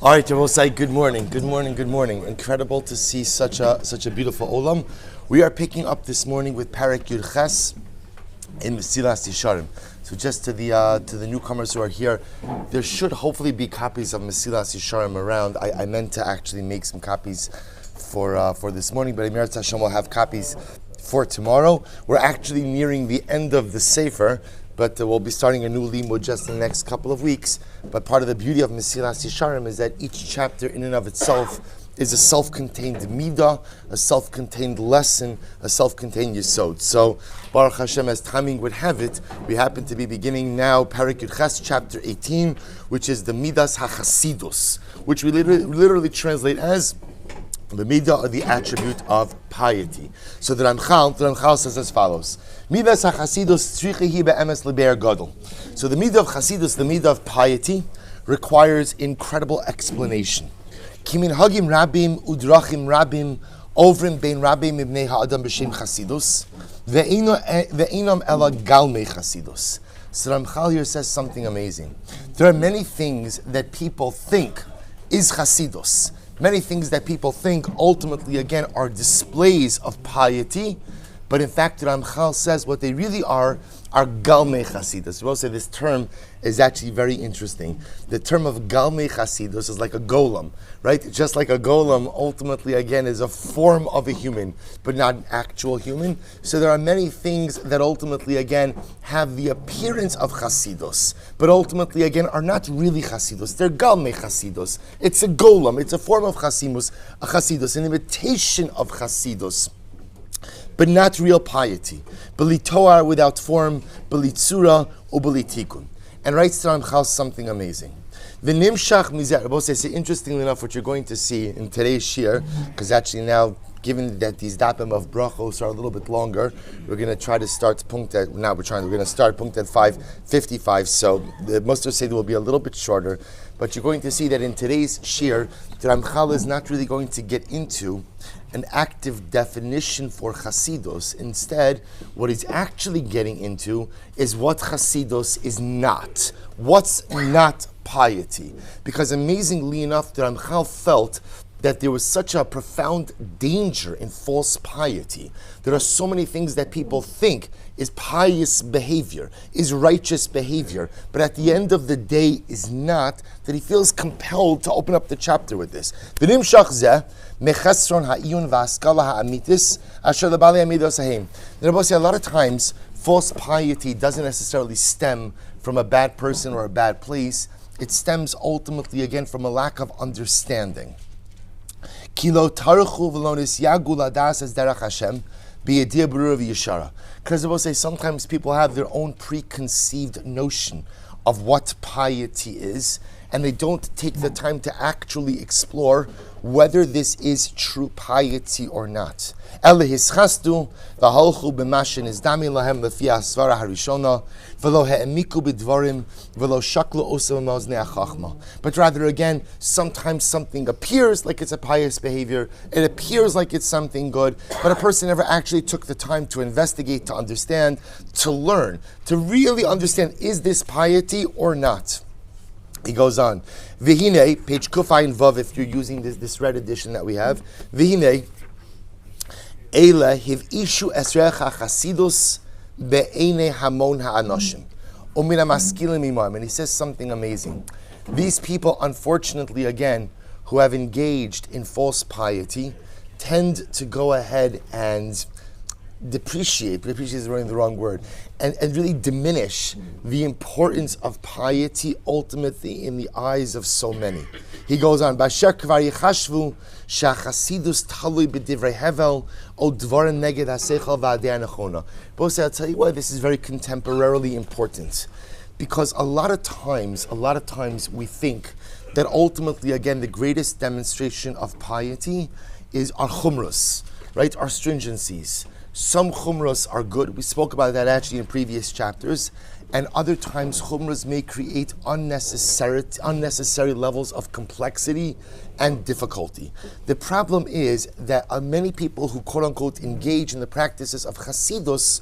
All right, Rabosai, good morning, good morning, good morning. Incredible to see such a beautiful olam. We are picking up this morning with Parak Yud Ches in Mesillas Yesharim. So just to the newcomers who are here, there should hopefully be copies of Mesillas Yesharim around. I meant to actually make some copies for this morning, but Emir Hashem will have copies for tomorrow. We're actually nearing the end of the Sefer, but we'll be starting a new limud just in the next couple of weeks. But part of the beauty of Mesillas Yesharim is that each chapter in and of itself is a self-contained midah, a self-contained lesson, a self-contained yesod. So, Baruch Hashem, as timing would have it, we happen to be beginning now Parak Yud Ches, chapter 18, which is the midas ha-Chassidus, which we literally translate as the midah, or the attribute of piety. So the Ramchal says as follows: Midas ha-Chassidus tzricha hi be'emes lebe'er gadol. So the midah of Chassidus, the midah of piety, requires incredible explanation. Kimin hagim rabim udrachim rabim ovrim bein rabim ibnei ha'adam b'shem Chassidus ve'inam ela galmei Chassidus. So Ramchal here says something amazing. There are many things that people think is Chassidus. Many things that people think ultimately, again, are displays of piety, but in fact, Ramchal says what they really are Galmei Chassidus. We'll say this term is actually very interesting. The term of Galmei Chassidus is like a golem, right? Just like a golem, ultimately, again, is a form of a human, but not an actual human. So there are many things that ultimately, again, have the appearance of Chassidus, but ultimately, again, are not really Chassidus. They're Galmei Chassidus. It's a golem. It's a form of Chassidus, an imitation of Chassidus, but not real piety. Beli toar, without form, beli tzura, ubeli tikun. And writes to Ramchal something amazing. V'nimshach mizeh, Rabbi says, interestingly enough, what you're going to see in today's shir, because actually now, given that these dapim of brachos are a little bit longer, we're going to try to start punkt at 5:55. So the Muster Seder will be a little bit shorter, but you're going to see that in today's shir, the Ramchal is not really going to get into an active definition for Chassidus. Instead, what he's actually getting into is what Chassidus is not. What's not piety? Because amazingly enough, the Ramchal felt that there was such a profound danger in false piety. There are so many things that people think is pious behavior, is righteous behavior, but at the end of the day is not, that he feels compelled to open up the chapter with this. A lot of times, false piety doesn't necessarily stem from a bad person or a bad place. It stems ultimately, again, from a lack of understanding. Because I will say sometimes people have their own preconceived notion of what piety is, and they don't take the time to actually explore whether this is true piety or not. But rather again, sometimes something appears like it's a pious behavior, it appears like it's something good, but a person never actually took the time to investigate, to understand, to learn, to really understand, is this piety or not? He goes on. Vihine, page Kufayin Vav, if you're using this red edition that we have. Vihine, Eila hiv ishu esrecha chasidus be'ene hamon ha'anoshim. Umina maskilim imam. And he says something amazing. These people, unfortunately, again, who have engaged in false piety, tend to go ahead and depreciate is really the wrong word, and really diminish the importance of piety ultimately in the eyes of so many. He goes on, Basher kvar yichashvu sha'chasidus talui b'divrei hevel o dvarim neged ha'seichel v'adei ha'nechona. Both say, I'll tell you why this is very contemporarily important. Because a lot of times we think that ultimately, again, the greatest demonstration of piety is our chumrus, right? Our stringencies. Some chumras are good. We spoke about that actually in previous chapters. And other times chumras may create unnecessary levels of complexity and difficulty. The problem is that many people who quote unquote engage in the practices of Chassidus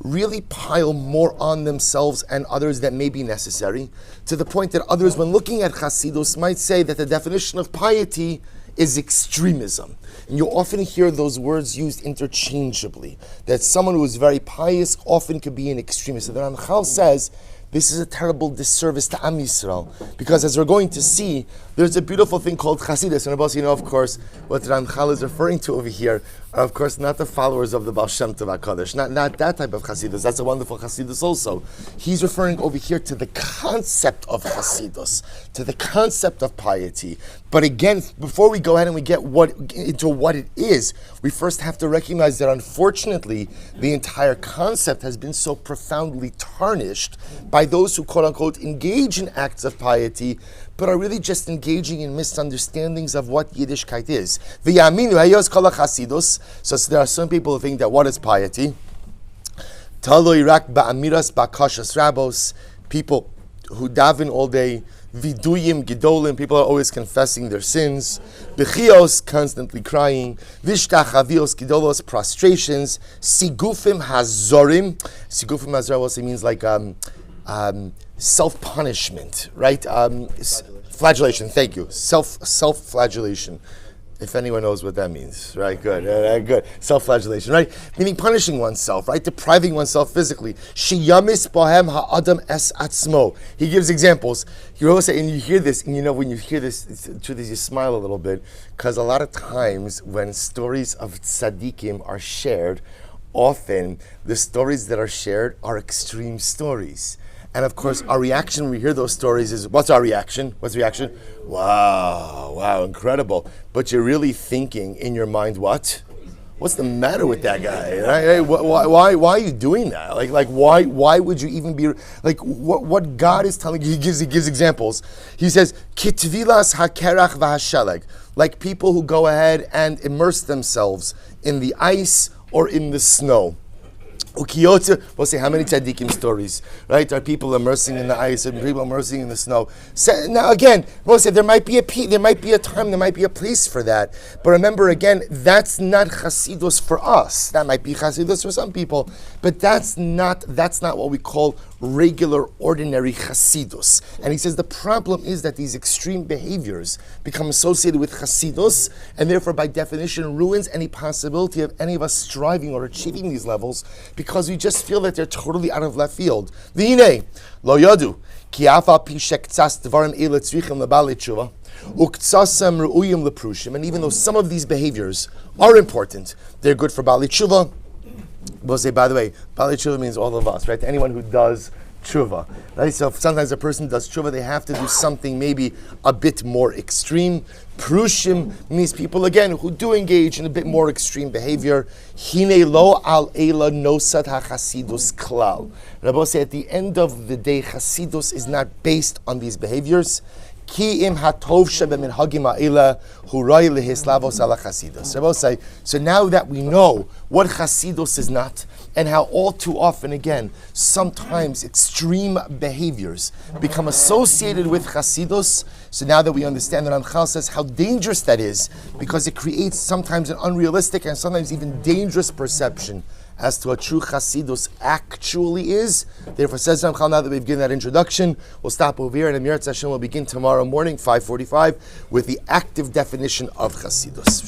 really pile more on themselves and others than may be necessary, to the point that others, when looking at Chassidus, might say that the definition of piety is extremism. And you often hear those words used interchangeably, that someone who is very pious often could be an extremist. So the Ramchal says, this is a terrible disservice to Am Yisrael, because as we're going to see, there's a beautiful thing called Chassidus. And you know, of course, what Ramchal is referring to over here are, of course, not the followers of the Baal Shem Tov HaKadosh, not that type of Chassidus. That's a wonderful Chassidus also. He's referring over here to the concept of Chassidus, to the concept of piety. But again, before we go ahead and we get into what it is, we first have to recognize that unfortunately, the entire concept has been so profoundly tarnished by those who quote-unquote engage in acts of piety, but are really just engaging in misunderstandings of what Yiddishkeit is. So there are some people who think that what is piety? People who daven all day, viduyim gedolim, people are always confessing their sins, bechios, constantly crying, vishtachavios gedolos, prostrations, sigufim hazorim. Sigufim hazorim also means like self-punishment, right? Flagellation. Thank you. Self-flagellation. If anyone knows what that means, right? Good, good. Self-flagellation, right? Meaning punishing oneself, right? Depriving oneself physically. Shiyamis bohem ha'adam es atzmo. He gives examples. You always say, and you hear this, and you know when you hear this, the truth is you smile a little bit, because a lot of times when stories of tzaddikim are shared, often the stories that are shared are extreme stories. And of course, our reaction when we hear those stories is, what's our reaction? What's the reaction? Wow, incredible. But you're really thinking in your mind, what? What's the matter with that guy? Right? Why are you doing that? Why would you even be, what God is telling you, he gives examples. He says, Kitvilas hakerach v'hasheleg, like people who go ahead and immerse themselves in the ice or in the snow. Ukiyotze, we'll say how many tzaddikim stories, right? Are people immersing in the ice and people immersing in the snow? So, now again, we'll say there might be a time, there might be a place for that. But remember again, that's not Chassidus for us. That might be Chassidus for some people, but that's not what we call regular, ordinary Chassidus. And he says the problem is that these extreme behaviors become associated with Chassidus, and therefore by definition ruins any possibility of any of us striving or achieving these levels, because we just feel that they're totally out of left field. V'hinei, lo yodu, ki afa pi shektsas dvarim ele tzrichim lebali tshuva, uktsasem ru'uyim leprushim, and even though some of these behaviors are important, they're good for bali tshuva. We'll say, by the way, bali tshuva means all of us, right? Anyone who does tshuva, right? So sometimes a person does tshuva, they have to do something maybe a bit more extreme. Prushim means people, again, who do engage in a bit more extreme behavior. Hine lo al eila nosat ha-chasidus klal. Rabbi say, at the end of the day, chasidus is not based on these behaviors. Ki im hatov shebemin hagim ha'ila hurai lehislavos ala chasidus. Rabbi say, so now that we know what chasidus is not, and how all too often, again, sometimes extreme behaviors become associated with Chassidus. So now that we understand that Ramchal says how dangerous that is, because it creates sometimes an unrealistic and sometimes even dangerous perception as to what true Chassidus actually is. Therefore, says Ramchal, now that we've given that introduction, we'll stop over here, and Amir Tzashem will begin tomorrow morning, 5:45, with the active definition of Chassidus.